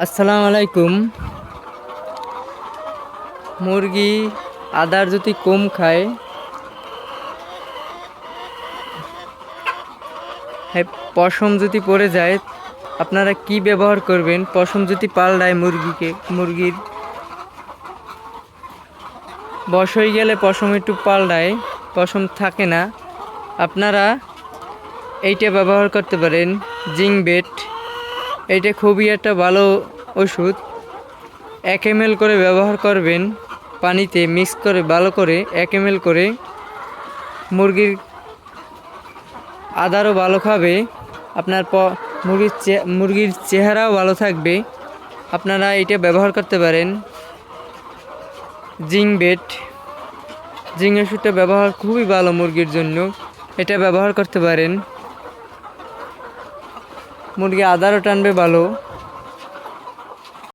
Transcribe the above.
আসসালামু আলাইকুম। মুরগি আদার যদি কম খায়, হ্যাঁ, পশম যদি পড়ে যায়, আপনারা কি ব্যবহার করবেন? পশম যদি পাল্টায় মুরগির বয়স হয়ে গেলে পশম একটু পাল্টায়, পশম থাকে না, আপনারা এইটা ব্যবহার করতে পারেন। জিঙ্ক বেট, এইটা খুবই একটা ভালো ওষুধ। 1 ml করে ব্যবহার করবেন, পানিতে মিক্স করে ভালো করে 1 ml করে। মুরগির আদারও ভালো খাবে, আপনার মুরগির চেহারাও ভালো থাকবে। আপনারা এটা ব্যবহার করতে পারেন। জিঙ্ক বেট, জিঙ্ক ওষুধটা ব্যবহার খুবই ভালো মুরগির জন্য, এটা ব্যবহার করতে পারেন। মুরগি আদারও টানবে ভালো।